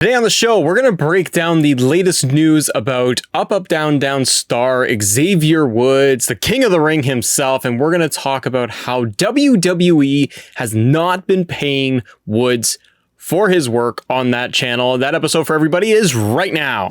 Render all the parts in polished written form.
Today on the show, we're going to break down the latest news about UpUpDownDown star Xavier Woods, the king of the ring himself, and we're going to talk about how WWE has not been paying Woods for his work on that channel. That episode for everybody is right now.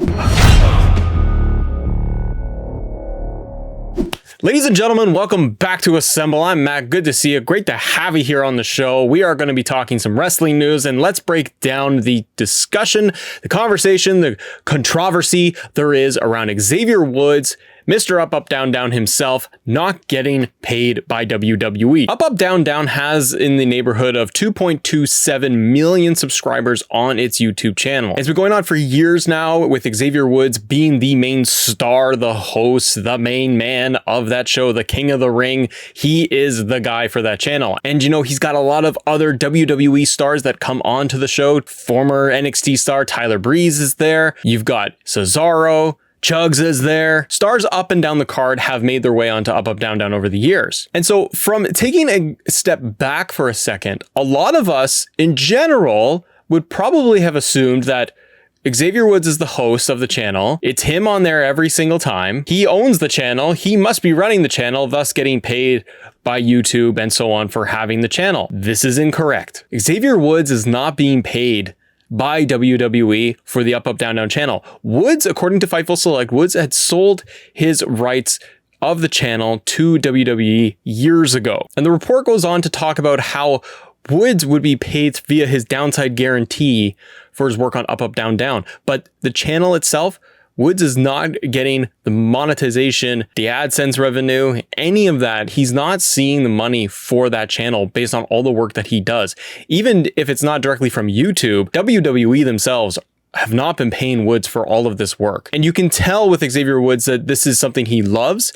Ladies and gentlemen, welcome back to Assemble. I'm Matt. Good to see you. Great to have you here on the show. We are going to be talking some wrestling news, and let's break down the discussion, the conversation, the controversy there is around Xavier Woods, Mr. UpUpDownDown himself, not getting paid by WWE. UpUpDownDown has in the neighborhood of 2.27 million subscribers on its YouTube channel. It's been going on for years now, with Xavier Woods being the main star, the host, the main man of that show, the king of the ring. He is the guy for that channel. And you know, he's got a lot of other WWE stars that come onto the show. Former NXT star Tyler Breeze is there. You've got Cesaro. Chugs is there. Stars up and down the card have made their way onto UpUpDownDown over the years. And so from taking a step back for a second, a lot of us in general would probably have assumed that Xavier Woods is the host of the channel. It's him on there every single time. He owns the channel. He must be running the channel, thus getting paid by YouTube and so on for having the channel. This is incorrect. Xavier Woods is not being paid by WWE for the UpUpDownDown channel. Woods, according to Fightful Select, Woods had sold his rights of the channel to WWE years ago. And the report goes on to talk about how Woods would be paid via his downside guarantee for his work on UpUpDownDown. But the channel itself, Woods is not getting the monetization, the AdSense revenue, any of that. He's not seeing the money for that channel based on all the work that he does. Even if it's not directly from YouTube, WWE themselves have not been paying Woods for all of this work. And you can tell with Xavier Woods that this is something he loves.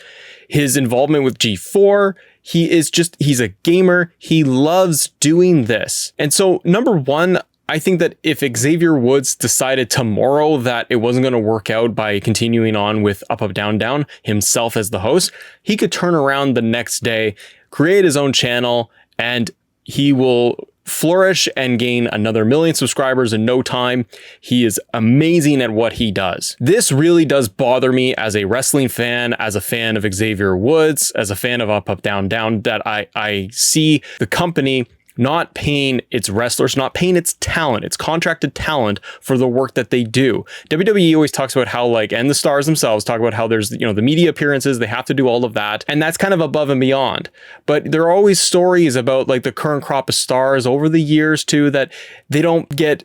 His involvement with G4, he's a gamer. He loves doing this. And so number one, I think that if Xavier Woods decided tomorrow that it wasn't going to work out by continuing on with UpUpDownDown himself as the host, he could turn around the next day, create his own channel, and he will flourish and gain another 1 million subscribers in no time. He is amazing at what he does. This really does bother me as a wrestling fan, as a fan of Xavier Woods, as a fan of UpUpDownDown, that I see the company not paying its wrestlers, not paying its talent, its contracted talent for the work that they do. WWE always talks about how and the stars themselves talk about how there's, the media appearances, they have to do all of that. And that's kind of above and beyond. But there are always stories about the current crop of stars over the years too, that they don't get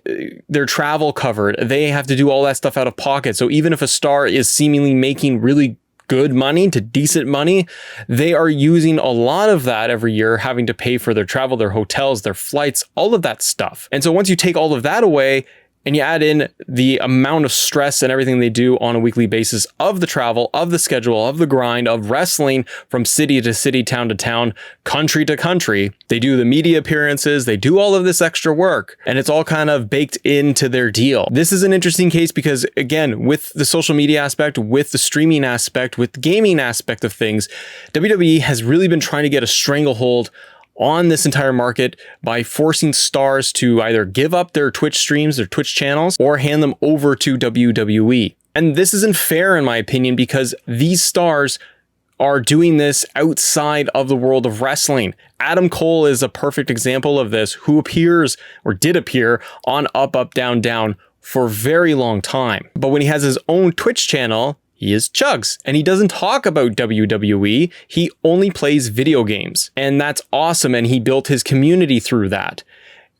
their travel covered. They have to do all that stuff out of pocket. So even if a star is seemingly making really good money to decent money, they are using a lot of that every year, having to pay for their travel, their hotels, their flights, all of that stuff. And so once you take all of that away and you add in the amount of stress and everything they do on a weekly basis of the travel, of the schedule, of the grind, of wrestling from city to city, town to town, country to country, they do the media appearances, they do all of this extra work, and it's all kind of baked into their deal. This is an interesting case because, again, with the social media aspect, with the streaming aspect, with the gaming aspect of things, WWE has really been trying to get a stranglehold on this entire market by forcing stars to either give up their Twitch streams, their Twitch channels, or hand them over to WWE. And this isn't fair in my opinion, because these stars are doing this outside of the world of wrestling. Adam Cole is a perfect example of this, who appears or did appear on UpUpDownDown for a very long time. But when he has his own Twitch channel, he is Chugs, and he doesn't talk about WWE. He only plays video games, and that's awesome. And he built his community through that.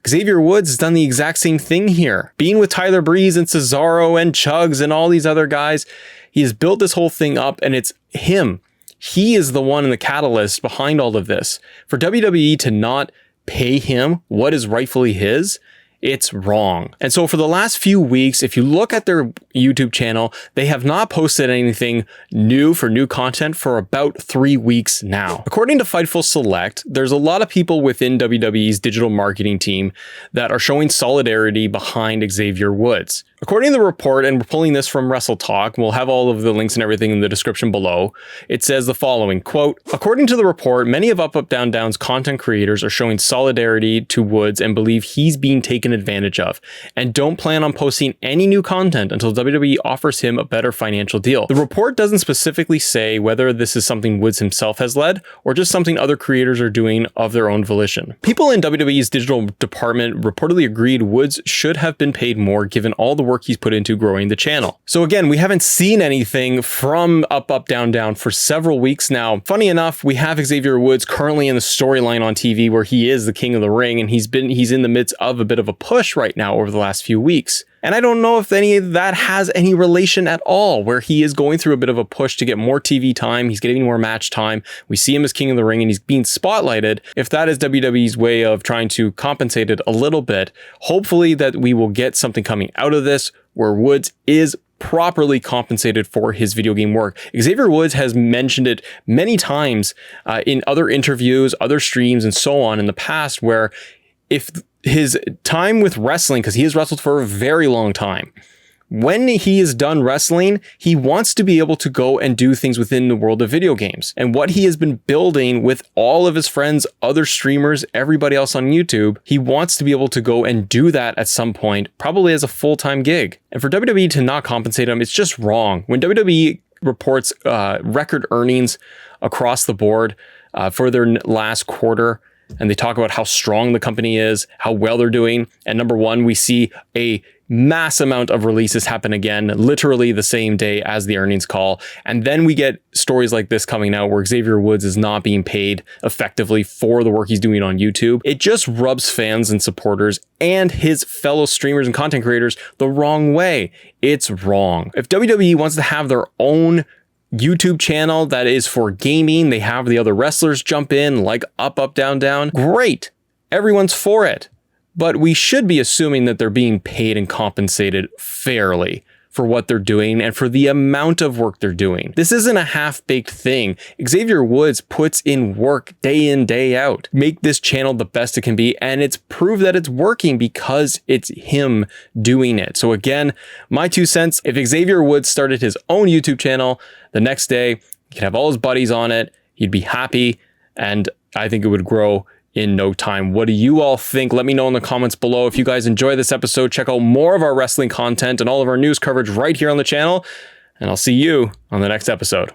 Xavier Woods has done the exact same thing here. Being with Tyler Breeze and Cesaro and Chugs and all these other guys, he has built this whole thing up, and it's him. He is the one in the catalyst behind all of this. For WWE to not pay him what is rightfully his, it's wrong. And so for the last few weeks, if you look at their YouTube channel, they have not posted anything new for new content for about 3 weeks now. According to Fightful Select, there's a lot of people within WWE's digital marketing team that are showing solidarity behind Xavier Woods. According to the report, and we're pulling this from Wrestle Talk, we'll have all of the links and everything in the description below. It says the following, quote, according to the report, many of UpUpDownDown's content creators are showing solidarity to Woods and believe he's being taken advantage of, and don't plan on posting any new content until WWE offers him a better financial deal. The report doesn't specifically say whether this is something Woods himself has led, or just something other creators are doing of their own volition. People in WWE's digital department reportedly agreed Woods should have been paid more given all the work he's put into growing the channel. So again, we haven't seen anything from UpUpDownDown for several weeks now. Funny enough, we have Xavier Woods currently in the storyline on TV where he is the king of the ring, and he's in the midst of a bit of a push right now over the last few weeks. And I don't know if any of that has any relation at all, where he is going through a bit of a push to get more TV time. He's getting more match time. We see him as king of the ring and he's being spotlighted. If that is WWE's way of trying to compensate it a little bit, hopefully that we will get something coming out of this where Woods is properly compensated for his video game work. Xavier Woods has mentioned it many times in other interviews, other streams, and so on in the past, where if his time with wrestling, because he has wrestled for a very long time, when he is done wrestling, he wants to be able to go and do things within the world of video games. And what he has been building with all of his friends, other streamers, everybody else on YouTube, he wants to be able to go and do that at some point, probably as a full-time gig. And for WWE to not compensate him, it's just wrong. When WWE reports record earnings across the board for their last quarter, and they talk about how strong the company is, how well they're doing. And number one, we see a mass amount of releases happen again, literally the same day as the earnings call. And then we get stories like this coming out where Xavier Woods is not being paid effectively for the work he's doing on YouTube. It just rubs fans and supporters and his fellow streamers and content creators the wrong way. It's wrong. If WWE wants to have their own YouTube channel that is for gaming, they have the other wrestlers jump in like UpUpDownDown, great, everyone's for it. But we should be assuming that they're being paid and compensated fairly for what they're doing and for the amount of work they're doing. This isn't a half-baked thing. Xavier Woods puts in work day in, day out. Make this channel the best it can be, and it's proved that it's working because it's him doing it. So again, my 2 cents, if Xavier Woods started his own YouTube channel the next day, he could have all his buddies on it, he'd be happy, and I think it would grow in no time. What do you all think? Let me know in the comments below. If you guys enjoy this episode, check out more of our wrestling content and all of our news coverage right here on the channel, and I'll see you on the next episode.